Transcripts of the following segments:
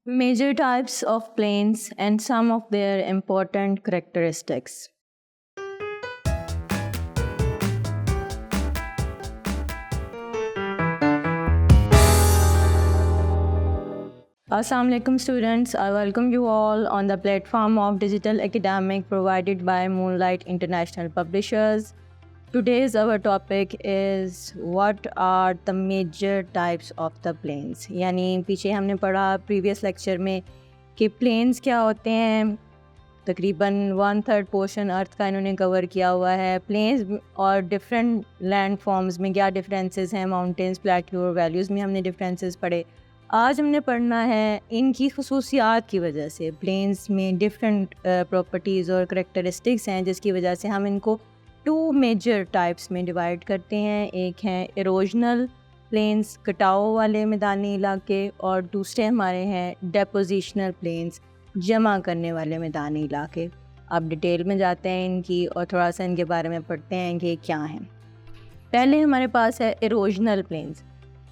Major types of planes and some of their important characteristics. Assalamu alaikum students, I welcome you all on the platform of Digital Academic provided by Moonlight International Publishers. Today's our topic is what are the major types of the planes. यानी पीछे हमने पढ़ा previous lecture में कि planes क्या होते हैं. तकरीबन 1/3 पोर्शन अर्थ का इन्होंने कवर किया हुआ है. प्लेन्स और डिफरेंट लैंड फॉर्म्स में क्या डिफरेंसेस हैं, माउंटेन्स, प्लेट्यू और वैल्यूज़ में हमने डिफरेंसेस पढ़े. आज हमने पढ़ना है इनकी खसूसियात की वजह से. प्लेन्स में डिफरेंट प्रॉपर्टीज़ और करैक्टरिस्टिक्स हैं जिसकी वजह से हम इनको 2 मेजर टाइप्स में डिवाइड करते हैं. एक हैं इरोजनल प्लेन्स, कटाव वाले मैदानी इलाके, और दूसरे हमारे हैं डेपोजिशनल प्लेन्स, जमा करने वाले मैदानी इलाके. अब डिटेल में जाते हैं इनकी और थोड़ा सा इनके बारे में पढ़ते हैं कि क्या हैं. पहले हमारे पास है इरोजनल प्लेन्स.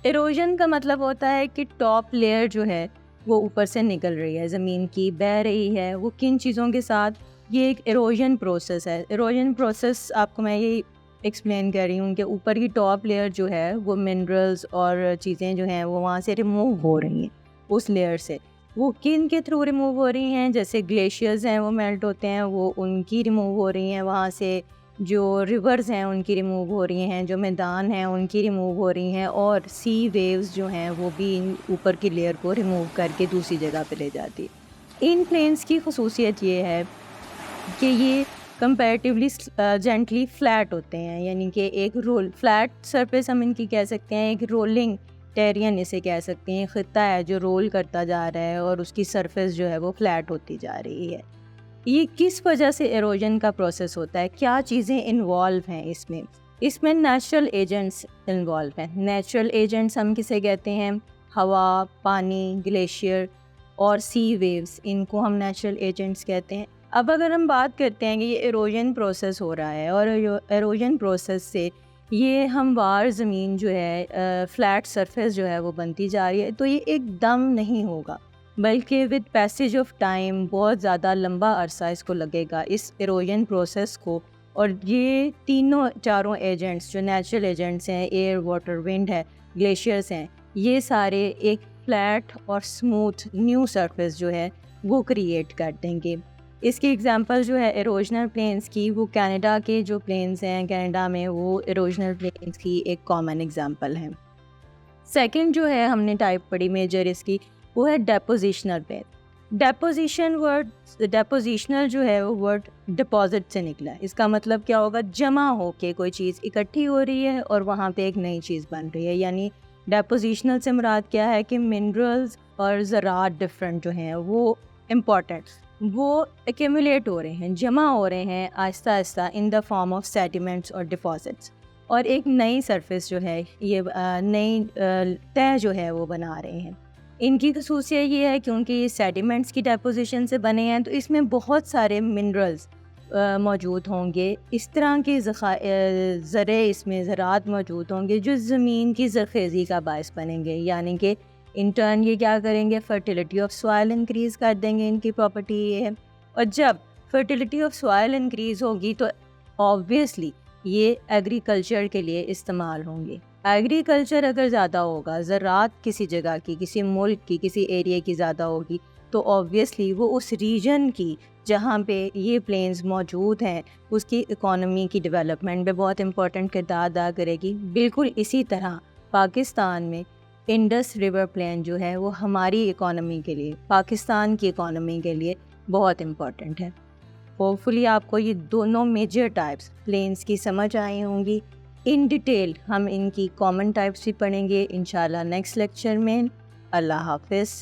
इरोजन का मतलब होता है कि टॉप लेयर जो है वो ऊपर से निकल रही है, ज़मीन की बह रही है. वो किन चीज़ों के साथ, ये एक इरोजन प्रोसेस है. इरोजन प्रोसेस आपको मैं ये एक्सप्लेन कर रही हूँ कि ऊपर की टॉप लेयर जो है वो मिनरल्स और चीज़ें जो हैं वो वहाँ से रिमूव हो रही हैं. उस लेयर से वो किन के थ्रू रिमूव हो रही हैं, जैसे ग्लेशियर्स हैं वो मेल्ट होते हैं, वो उनकी रिमूव हो रही हैं. वहाँ से जो रिवर्स हैं उनकी रिमूव हो रही हैं, जो मैदान हैं उनकी रिमूव हो रही हैं, और सी वेव्स जो हैं वो भी ऊपर की लेयर को रिमूव करके दूसरी जगह पे ले जाती है. इन प्लेन्स की खसूसियत ये है कि ये कंपैरेटिवली जेंटली फ्लैट होते हैं. यानी कि एक रोल फ्लैट सरफेस हम इनकी कह सकते हैं. एक रोलिंग टेरियन इसे कह सकते हैं. ख़ित्ता है जो रोल करता जा रहा है और उसकी सरफेस जो है वो फ्लैट होती जा रही है. ये किस वजह से एरोजन का प्रोसेस होता है, क्या चीज़ें इन्वॉल्व हैं इसमें. इसमें नेचुरल एजेंट्स इन्वॉल्व हैं. नेचुरल एजेंट्स हम किसे कहते हैं, हवा, पानी, ग्लेशियर और सी वेव्स, इनको हम नेचुरल एजेंट्स कहते हैं. अब अगर हम बात करते हैं कि ये एरोजन प्रोसेस हो रहा है और एरोजन प्रोसेस से ये हमवार ज़मीन जो है, फ्लैट सरफेस जो है वो बनती जा रही है, तो ये एकदम नहीं होगा, बल्कि विद पैसेज ऑफ टाइम बहुत ज़्यादा लंबा अरसा इसको लगेगा इस एरोजन प्रोसेस को. और ये तीनों चारों एजेंट्स जो नेचुरल एजेंट्स हैं, एयर, वाटर, विंड है, ग्लेशियर्स हैं, ये सारे एक फ्लैट और स्मूथ न्यू सरफेस जो है वो क्रिएट कर देंगे. इसकी एग्जांपल जो है एरोजनल प्लेन्स की, वो कनाडा के जो प्लेन्स हैं, कनाडा में वो एरोजनल प्लेन्स की एक कॉमन एग्जांपल है. सेकंड जो है हमने टाइप पढ़ी मेजर इसकी, वो है डेपोजिशनल प्लेन. डेपोजिशनल जो है वो वर्ड डिपॉजिट से निकला है. इसका मतलब क्या होगा, जमा हो के कोई चीज़ इकट्ठी हो रही है और वहाँ पे एक नई चीज़ बन रही है. यानी डेपोजिशनल से मुराद क्या है कि मिनरल्स और ज़रात डिफरेंट जो हैं वो इम्पॉर्टेंट, वो एक्यूमुलेट हो रहे हैं, जमा हो रहे हैं Aahista Aahista in the form of sediments और डिपॉजिट्स, और एक नई सरफेस जो है ये नई तह जो है वो बना रहे हैं. इनकी खसूसियत ये है क्योंकि ये सेडिमेंट्स की डेपोजिशन से बने हैं, तो इसमें बहुत सारे मिनरल्स मौजूद होंगे. इस तरह के ज़रे इसमें ज़रात मौजूद होंगे जो ज़मीन की ज़रख़ेज़ी का बायस बनेंगे. यानी कि इन टर्न ये क्या करेंगे, फर्टिलिटी ऑफ सॉइल इंक्रीज़ कर देंगे. इनकी प्रॉपर्टी ये है. और जब फर्टिलिटी ऑफ सॉइल इंक्रीज़ होगी तो ऑब्वियसली ये एग्रीकल्चर के लिए इस्तेमाल होंगे. एग्रीकल्चर अगर ज़्यादा होगा, ज़रात किसी जगह की, किसी मुल्क की, किसी एरिया की ज़्यादा होगी, तो ऑब्वियसली वो उस रीजन की जहाँ पे ये प्लेन्स मौजूद हैं उसकी इकोनॉमी की डेवलपमेंट में बहुत इंपॉर्टेंट किरदार अदा करेगी. बिल्कुल इसी तरह पाकिस्तान में इंडस रिवर प्लेन जो है वो हमारी इकोनॉमी के लिए, पाकिस्तान की इकोनॉमी के लिए बहुत इम्पॉर्टेंट है. होपफुली आपको ये दोनों मेजर टाइप्स प्लेन्स की समझ आई होंगी. इन डिटेल हम इनकी कॉमन टाइप्स भी पढ़ेंगे इंशाल्लाह नेक्स्ट लेक्चर में. अल्लाह हाफ़िज़.